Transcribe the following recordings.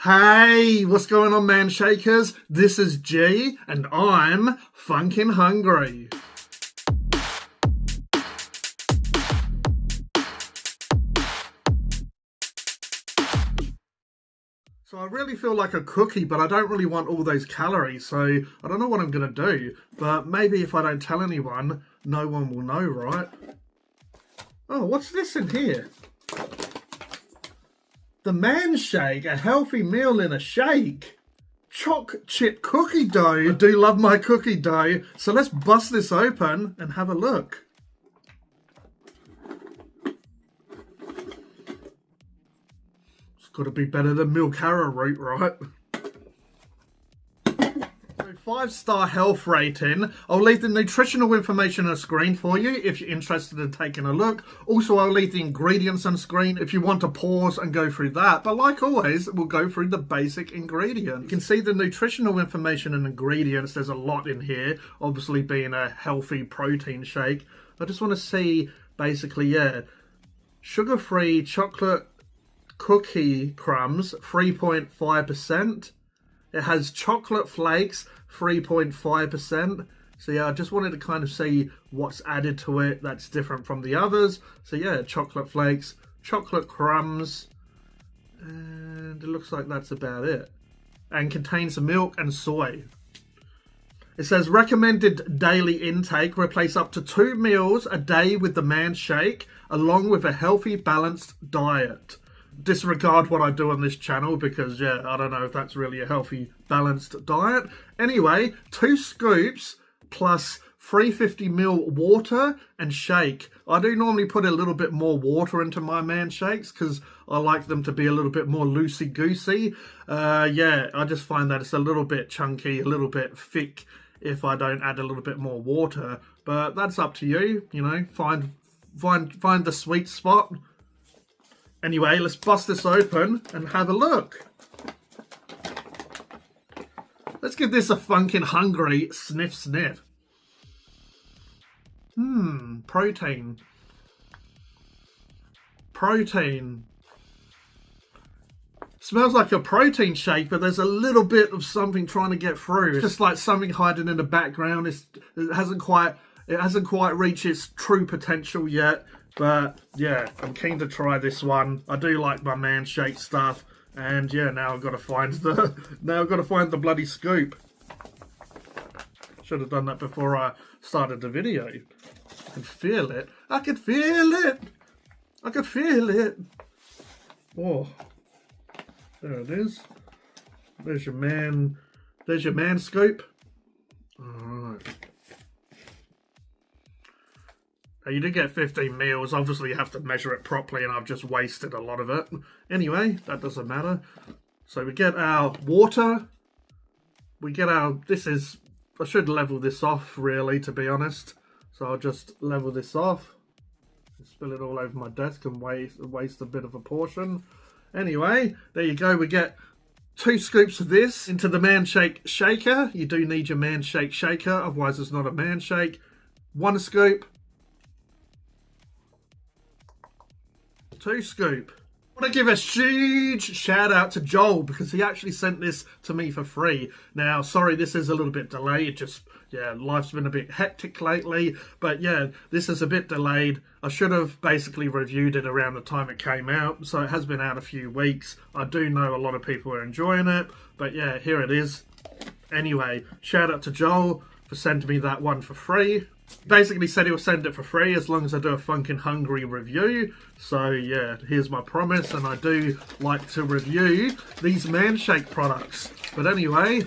Hey, what's going on, man shakers? This is G, and I'm funkin' hungry. So I really feel like a cookie, but I don't really want all those calories, so I don't know what I'm gonna do. But maybe if I don't tell anyone, no one will know, right? Oh, what's this in here? The Man Shake, a healthy meal in a shake. Choc chip cookie dough. I do love my cookie dough. So let's bust this open and have a look. It's got to be better than milk arrowroot, right? 5-star health rating. I'll leave the nutritional information on the screen for you if you're interested in taking a look. Also, I'll leave the ingredients on screen if you want to pause and go through that. But like always, we'll go through the basic ingredients. You can see the nutritional information and ingredients. There's a lot in here, obviously being a healthy protein shake. I just want to see basically, yeah, sugar-free chocolate cookie crumbs, 3.5%. It has chocolate flakes, 3.5%. So yeah, I just wanted to kind of see what's added to it that's different from the others. So yeah, chocolate flakes, chocolate crumbs, and it looks like that's about it. And contains milk and soy. It says recommended daily intake, replace up to 2 meals a day with the Man Shake, along with a healthy, balanced diet. Disregard what I do on this channel because, yeah, I don't know if that's really a healthy, balanced diet. Anyway, 2 scoops plus 350ml water and shake. I do normally put a little bit more water into my Man Shakes because I like them to be a little bit more loosey-goosey. Yeah, I just find that it's a little bit chunky, a little bit thick if I don't add a little bit more water. But that's up to you, you know, find the sweet spot. Anyway, let's bust this open and have a look. Let's give this a funkin' hungry sniff sniff. Protein. Protein. Smells like a protein shake, but there's a little bit of something trying to get through. It's just like something hiding in the background. It hasn't quite reached its true potential yet. But yeah, I'm keen to try this one. I do like my Man Shake stuff, and yeah, now I've got to find the bloody scoop. Should have done that before I started the video. I can feel it. I can feel it. I can feel it. Oh, there it is. There's your man. There's your Man scoop. All right. You do get 15 meals, obviously you have to measure it properly and I've just wasted a lot of it. Anyway, that doesn't matter. So we get our water, we get our, I should level this off really, to be honest. So I'll just level this off, spill it all over my desk and waste a bit of a portion. Anyway, there you go, we get 2 scoops of this into the Man Shake shaker. You do need your Man Shake shaker, otherwise it's not a Man Shake. 1 scoop. 2 scoop. I want to give a huge shout out to Joel because he actually sent this to me for free. Now, sorry, this is a little bit delayed. Just, yeah, life's been a bit hectic lately. But yeah, this is a bit delayed. I should have basically reviewed it around the time it came out. So it has been out a few weeks. I do know a lot of people are enjoying it. But yeah, here it is. Anyway, shout out to Joel for sending me that one for free. Basically said he'll send it for free as long as I do a funkin' hungry review. So yeah, here's my promise, and I do like to review these Man Shake products. But anyway,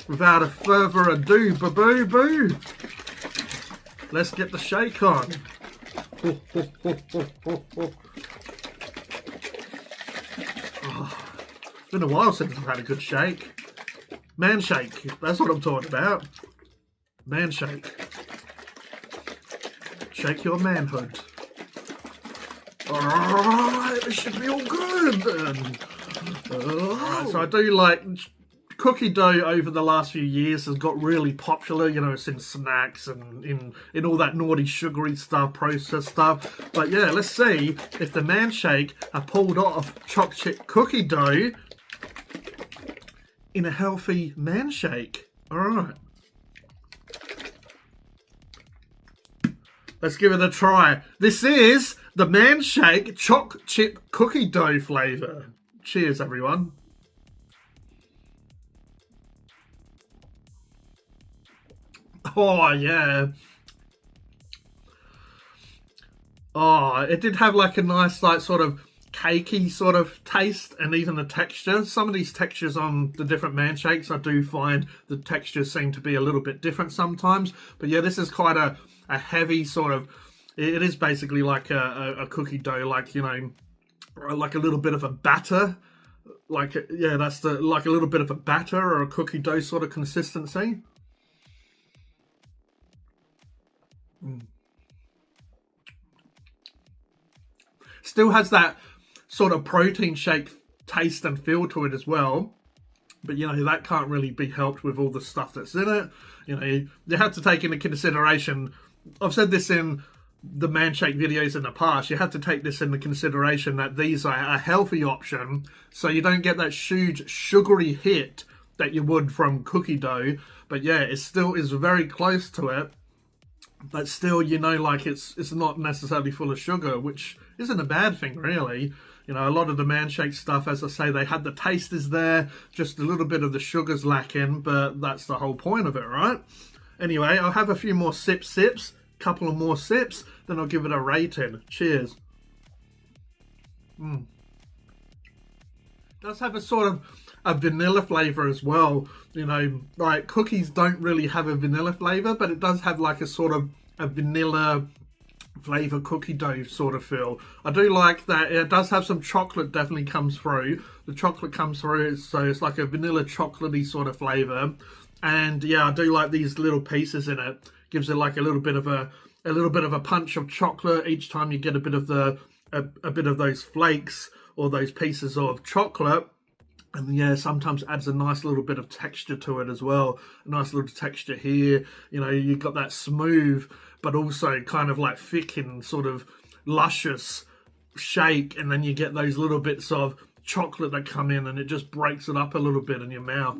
without a further ado, boo, let's get the shake on. Oh, it's been a while since I've had a good shake. Man Shake, that's what I'm talking about. Man Shake. Shake your manhood. Alright, this should be all good then. So I do like cookie dough over the last few years has got really popular, you know, it's in snacks and in all that naughty sugary stuff, processed stuff. But yeah, let's see if the Man Shake have pulled off choc chip cookie dough in a healthy man shake. All right. Let's give it a try. This is the Man Shake Choc Chip Cookie Dough flavour. Cheers, everyone. Oh, yeah. Oh, it did have like a nice, like, sort of cakey sort of taste, and even the texture. Some of these textures on the different man shakes, I do find the textures seem to be a little bit different sometimes. But yeah, this is quite a heavy sort of, it is basically like a cookie dough, like, you know, like a little bit of a batter. Like, yeah, that's like a little bit of a batter or a cookie dough sort of consistency. Still has that sort of protein shake taste and feel to it as well. But, you know, that can't really be helped with all the stuff that's in it. You know, you have to take into consideration, I've said this in the Man Shake videos in the past, you have to take this into consideration that these are a healthy option, so you don't get that huge sugary hit that you would from cookie dough. But yeah, it still is very close to it. But still, you know, like it's not necessarily full of sugar, which isn't a bad thing, really. You know, a lot of the Man Shake stuff, as I say, they had the taste is there, just a little bit of the sugar's lacking, but that's the whole point of it, right? Anyway, I'll have a few more sips, couple of more sips, then I'll give it a rating. Cheers. It does have a sort of a vanilla flavour as well. You know, like cookies don't really have a vanilla flavour, but it does have like a sort of a vanilla flavour cookie dough sort of feel. I do like that. It does have some chocolate, definitely comes through. The chocolate comes through, so it's like a vanilla chocolatey sort of flavour. And yeah, I do like these little pieces in it. Gives it like a little bit of a punch of chocolate each time you get a bit of those flakes or those pieces of chocolate. And yeah, sometimes adds a nice little bit of texture to it as well. A nice little texture here. You know, you've got that smooth, but also kind of like thick and sort of luscious shake. And then you get those little bits of chocolate that come in and it just breaks it up a little bit in your mouth.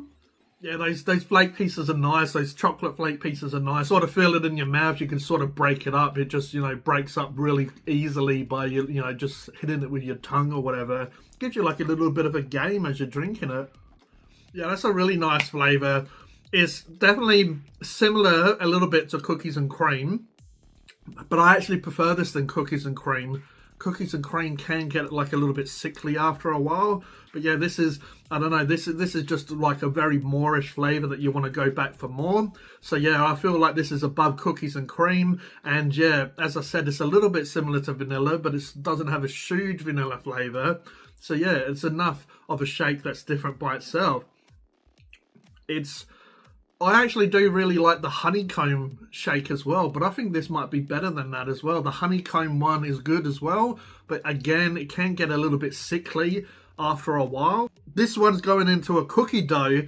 Yeah, those flake pieces are nice. Those chocolate flake pieces are nice. Sort of feel it in your mouth. You can sort of break it up. It just, you know, breaks up really easily by, you know, just hitting it with your tongue or whatever. Gives you like a little bit of a game as you're drinking it. Yeah, that's a really nice flavour. It's definitely similar a little bit to cookies and cream, but I actually prefer this than cookies and cream. Cookies and cream can get like a little bit sickly after a while, but yeah, this is, I don't know, this is just like a very moreish flavour that you want to go back for more. So yeah, I feel like this is above cookies and cream, and yeah, as I said, it's a little bit similar to vanilla, but it doesn't have a huge vanilla flavour. So yeah, it's enough of a shake that's different by itself. I actually do really like the honeycomb shake as well, but I think this might be better than that as well. The honeycomb one is good as well, but again, it can get a little bit sickly after a while. This one's going into a cookie dough,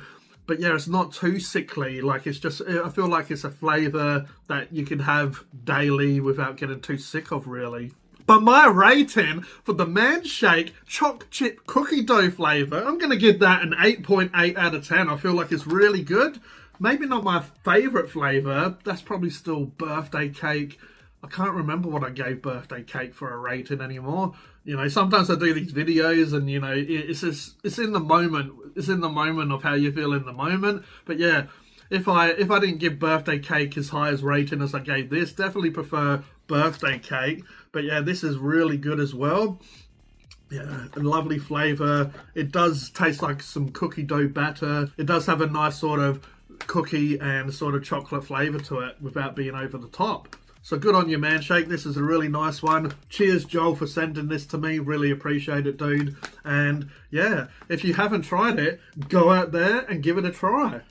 but yeah, it's not too sickly. Like, it's just, I feel like it's a flavour that you can have daily without getting too sick of, really. But my rating for the Man Shake Choc Chip Cookie Dough flavour, I'm going to give that an 8.8 out of 10. I feel like it's really good. Maybe not my favourite flavour. That's probably still birthday cake. I can't remember what I gave birthday cake for a rating anymore. You know, sometimes I do these videos and, you know, it's in the moment. It's in the moment of how you feel in the moment. But yeah, if I didn't give birthday cake as high as rating as I gave this, definitely prefer birthday cake. But yeah, this is really good as well. Yeah, a lovely flavour. It does taste like some cookie dough batter. It does have a nice sort of cookie and sort of chocolate flavour to it without being over the top. So good on you, Man Shake. This is a really nice one. Cheers, Joel, for sending this to me. Really appreciate it, dude. And yeah, if you haven't tried it, go out there and give it a try.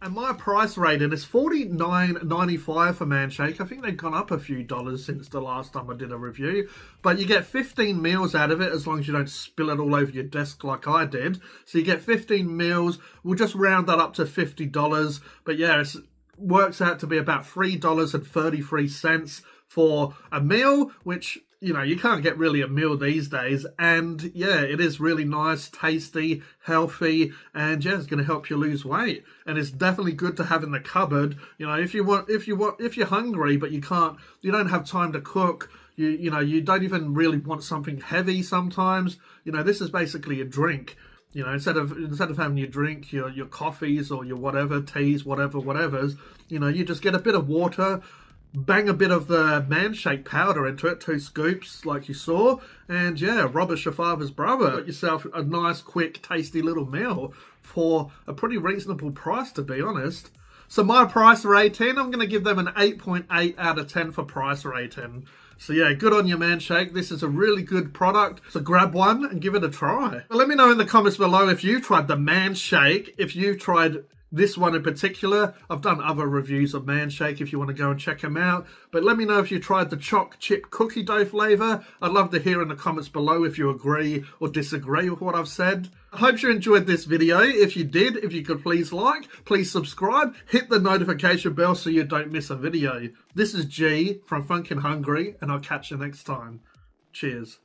And my price rating is $49.95 for Man Shake. I think they've gone up a few dollars since the last time I did a review. But you get 15 meals out of it as long as you don't spill it all over your desk like I did. So you get 15 meals. We'll just round that up to $50. But yeah, it works out to be about $3.33 for a meal, which you know, you can't get really a meal these days. And yeah, it is really nice, tasty, healthy, and yeah, it's going to help you lose weight. And it's definitely good to have in the cupboard. You know, if you're hungry but you don't have time to cook, you know, you don't even really want something heavy sometimes. You know, this is basically a drink. You know, instead of having your drink, your coffees or your whatever, teas, whatever's, you know, you just get a bit of water, bang a bit of the man shake powder into it, 2 scoops like you saw, and yeah, rubbish your father's brother. Got yourself a nice, quick, tasty little meal for a pretty reasonable price, to be honest. So my price rating, I'm going to give them an 8.8 out of 10 for price rating. So yeah, good on you, Man Shake. This is a really good product. So grab one and give it a try. But let me know in the comments below if you tried the Man Shake, if you tried this one in particular. I've done other reviews of Man Shake if you want to go and check them out. But let me know if you tried the Choc chip cookie dough flavour. I'd love to hear in the comments below if you agree or disagree with what I've said. I hope you enjoyed this video. If you did, if you could please like, please subscribe, hit the notification bell so you don't miss a video. This is G from Phunken Hungry, and I'll catch you next time. Cheers.